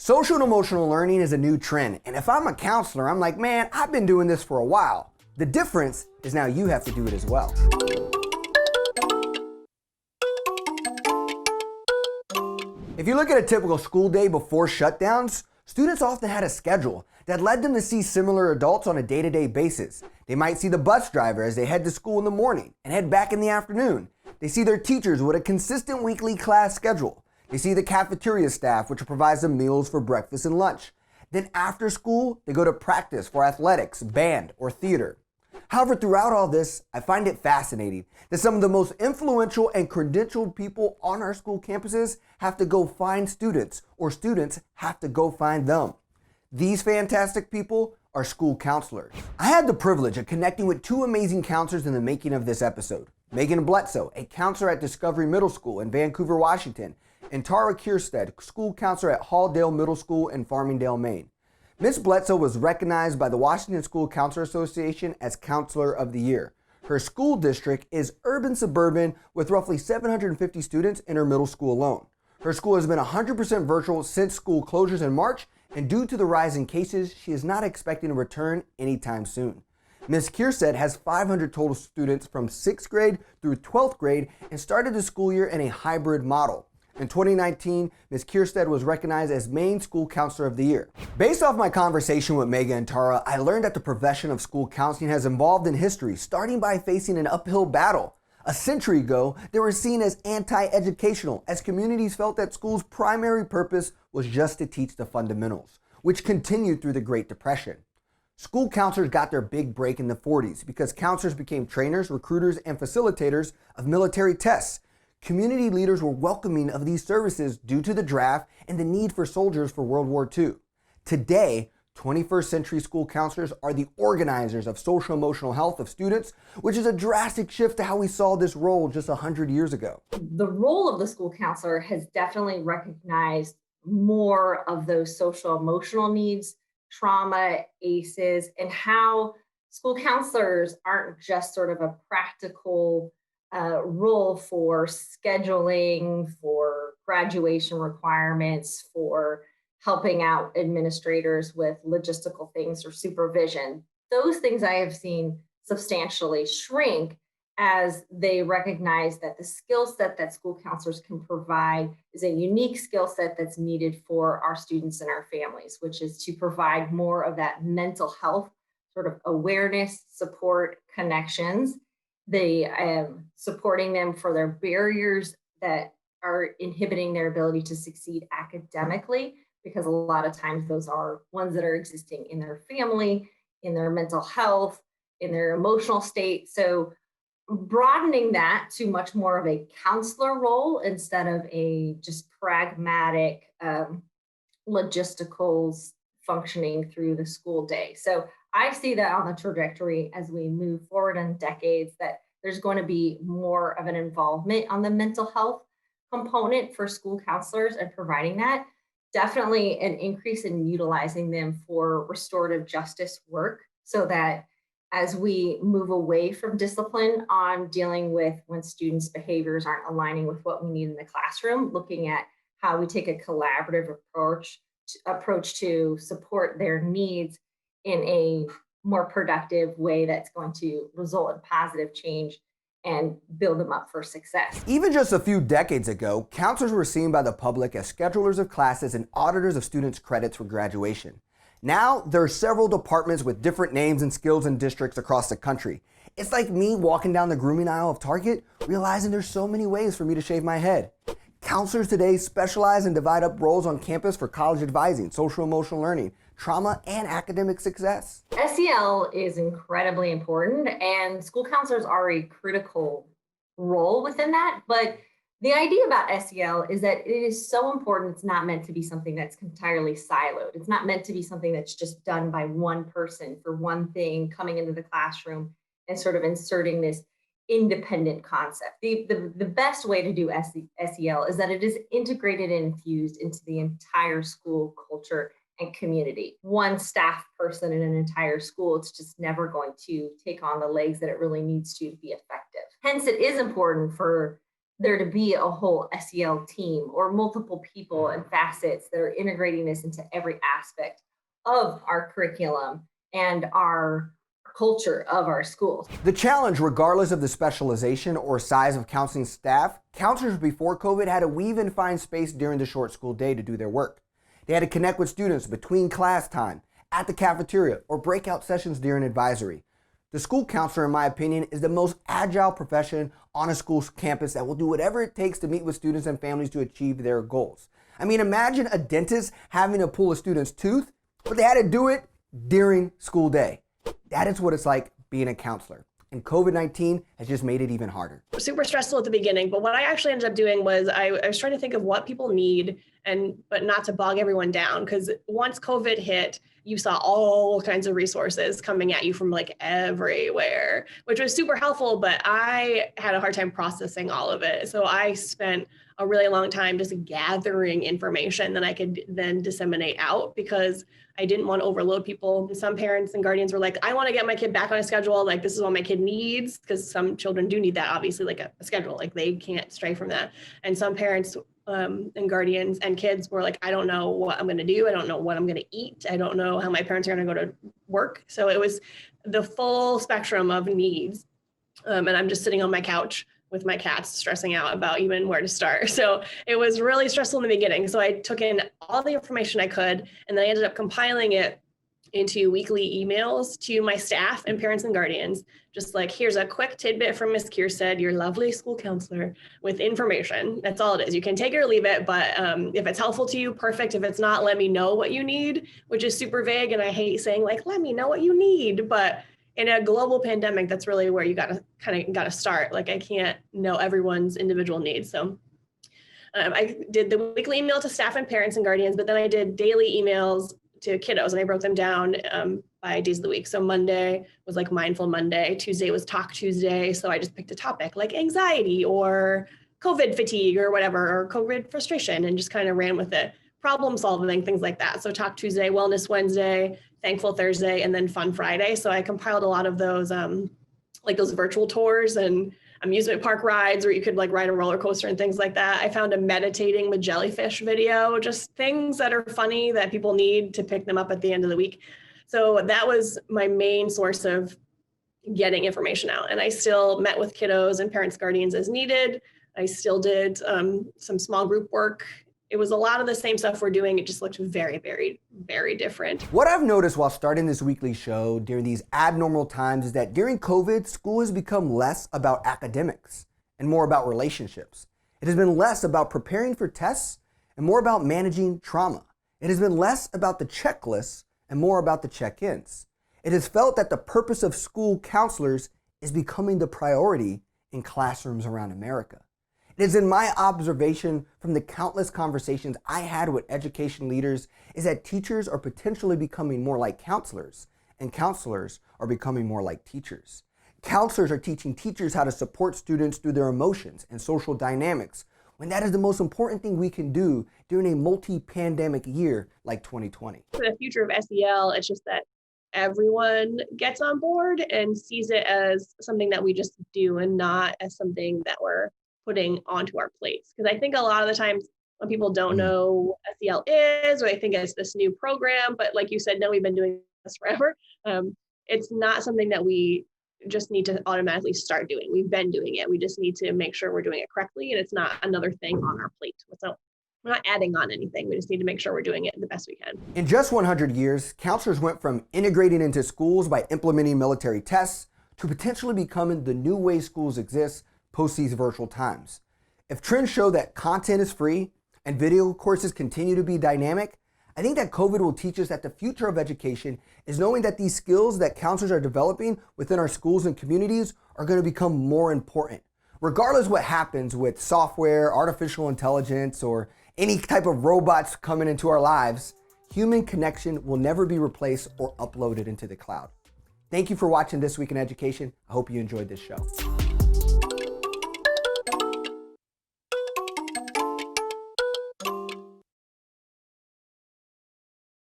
Social and emotional learning is a new trend, and if I'm a counselor, I'm like, man, I've been doing this for a while. The difference is now you have to do it as well. If you look at a typical school day before shutdowns, students often had a schedule that led them to see similar adults on a day-to-day basis. They might see the bus driver as they head to school in the morning and head back in the afternoon. They see their teachers with a consistent weekly class schedule. They see the cafeteria staff, which provides them meals for breakfast and lunch. Then after school, they go to practice for athletics, band, or theater. However, throughout all this, I find it fascinating that some of the most influential and credentialed people on our school campuses have to go find students, or students have to go find them. These fantastic people are school counselors. I had the privilege of connecting with two amazing counselors in the making of this episode. Megan Bledsoe, a counselor at Discovery Middle School in Vancouver, Washington, and Tara Kierstead, school counselor at Halldale Middle School in Farmingdale, Maine. Ms. Bledsoe was recognized by the Washington School Counselor Association as Counselor of the Year. Her school district is urban suburban with roughly 750 students in her middle school alone. Her school has been 100% virtual since school closures in March, and due to the rise in cases, she is not expecting a return anytime soon. Ms. Kierstead has 500 total students from 6th grade through 12th grade and started the school year in a hybrid model. In 2019, Ms. Kierstead was recognized as Maine School Counselor of the Year. Based off my conversation with Megan and Tara, I learned that the profession of school counseling has evolved in history, starting by facing an uphill battle. A century ago, they were seen as anti-educational, as communities felt that school's primary purpose was just to teach the fundamentals, which continued through the Great Depression. School counselors got their big break in the 40s because counselors became trainers, recruiters, and facilitators of military tests. Community leaders were welcoming of these services due to the draft and the need for soldiers for World War II. Today, 21st century school counselors are the organizers of social emotional health of students, which is a drastic shift to how we saw this role just 100 years ago. The role of the school counselor has definitely recognized more of those social emotional needs, trauma, ACEs, and how school counselors aren't just sort of a practical role for scheduling, for graduation requirements, for helping out administrators with logistical things or supervision. Those things I have seen substantially shrink as they recognize that the skill set that school counselors can provide is a unique skill set that's needed for our students and our families, which is to provide more of that mental health sort of awareness, support, connections, supporting them for their barriers that are inhibiting their ability to succeed academically, because a lot of times those are ones that are existing in their family, in their mental health, in their emotional state. So broadening that to much more of a counselor role instead of a just pragmatic logisticals functioning through the school day. So I see that on the trajectory as we move forward in decades, that there's going to be more of an involvement on the mental health component for school counselors and providing that. Definitely an increase in utilizing them for restorative justice work, so that as we move away from discipline on dealing with when students' behaviors aren't aligning with what we need in the classroom, looking at how we take a collaborative approach to support their needs in a more productive way that's going to result in positive change and build them up for success. Even just a few decades ago, counselors were seen by the public as schedulers of classes and auditors of students' credits for graduation. Now, there are several departments with different names and skills in districts across the country. It's like me walking down the grooming aisle of Target, realizing there's so many ways for me to shave my head. Counselors today specialize and divide up roles on campus for college advising, social emotional learning, trauma, and academic success. SEL is incredibly important, and school counselors are a critical role within that. But the idea about SEL is that it is so important. It's not meant to be something that's entirely siloed. It's not meant to be something that's just done by one person for one thing, coming into the classroom and sort of inserting this independent concept. The best way to do SEL is that it is integrated and infused into the entire school culture and community. One staff person in an entire school, it's just never going to take on the legs that it really needs to be effective. Hence, it is important for there to be a whole SEL team or multiple people and facets that are integrating this into every aspect of our curriculum and our culture of our schools. The challenge, regardless of the specialization or size of counseling staff, counselors before COVID had to weave and find space during the short school day to do their work. They had to connect with students between class time, at the cafeteria, or breakout sessions during advisory. The school counselor, in my opinion, is the most agile profession on a school campus that will do whatever it takes to meet with students and families to achieve their goals. I mean, imagine a dentist having to pull a student's tooth, but they had to do it during school day. That is what it's like being a counselor. And COVID-19 has just made it even harder. Super stressful at the beginning, but what I actually ended up doing was I was trying to think of what people need, but not to bog everyone down, because once COVID hit, you saw all kinds of resources coming at you from like everywhere, which was super helpful, but I had a hard time processing all of it. So I spent a really long time just gathering information that I could then disseminate out, because I didn't want to overload people. Some parents and guardians were like, I want to get my kid back on a schedule. Like, this is what my kid needs, because some children do need that, obviously, like a schedule, like they can't stray from that. And some parents and guardians and kids were like, I don't know what I'm going to do. I don't know what I'm going to eat. I don't know how my parents are going to go to work. So it was the full spectrum of needs. And I'm just sitting on my couch with my cats, stressing out about even where to start. So it was really stressful in the beginning. So I took in all the information I could, and then I ended up compiling it into weekly emails to my staff and parents and guardians, just like, here's a quick tidbit from Miss Kierstead, your lovely school counselor, with information. That's all it is. You can take it or leave it, but if it's helpful to you, perfect. If it's not, let me know what you need, which is super vague. And I hate saying like, let me know what you need, but in a global pandemic, that's really where you got to start. Like, I can't know everyone's individual needs. So I did the weekly email to staff and parents and guardians, but then I did daily emails to kiddos, and I broke them down by days of the week. So Monday was like Mindful Monday. Tuesday was Talk Tuesday. So I just picked a topic like anxiety or COVID fatigue or whatever, or COVID frustration, and just kind of ran with it. Problem solving, things like that. So Talk Tuesday, Wellness Wednesday, Thankful Thursday, and then Fun Friday. So I compiled a lot of those, like those virtual tours and amusement park rides where you could like ride a roller coaster and things like that. I found a meditating with jellyfish video, just things that are funny that people need to pick them up at the end of the week. So that was my main source of getting information out. And I still met with kiddos and parents, guardians as needed. I still did some small group work. It was a lot of the same stuff we're doing. It just looked very, very, very different. What I've noticed while starting this weekly show during these abnormal times is that during COVID, school has become less about academics and more about relationships. It has been less about preparing for tests and more about managing trauma. It has been less about the checklists and more about the check-ins. It has felt that the purpose of school counselors is becoming the priority in classrooms around America. It is in my observation from the countless conversations I had with education leaders is that teachers are potentially becoming more like counselors, and counselors are becoming more like teachers. Counselors are teaching teachers how to support students through their emotions and social dynamics, when that is the most important thing we can do during a multi-pandemic year like 2020. For the future of SEL, it's just that everyone gets on board and sees it as something that we just do and not as something that we're putting onto our plates. Because I think a lot of the times when people don't know what SEL is, or they think it's this new program, but like you said, no, we've been doing this forever. It's not something that we just need to automatically start doing. We've been doing it. We just need to make sure we're doing it correctly, and it's not another thing on our plate. So we're not adding on anything. We just need to make sure we're doing it the best we can. In just 100 years, counselors went from integrating into schools by implementing military tests to potentially becoming the new way schools exist post these virtual times. If trends show that content is free and video courses continue to be dynamic, I think that COVID will teach us that the future of education is knowing that these skills that counselors are developing within our schools and communities are going to become more important. Regardless what happens with software, artificial intelligence, or any type of robots coming into our lives, human connection will never be replaced or uploaded into the cloud. Thank you for watching This Week in Education. I hope you enjoyed this show.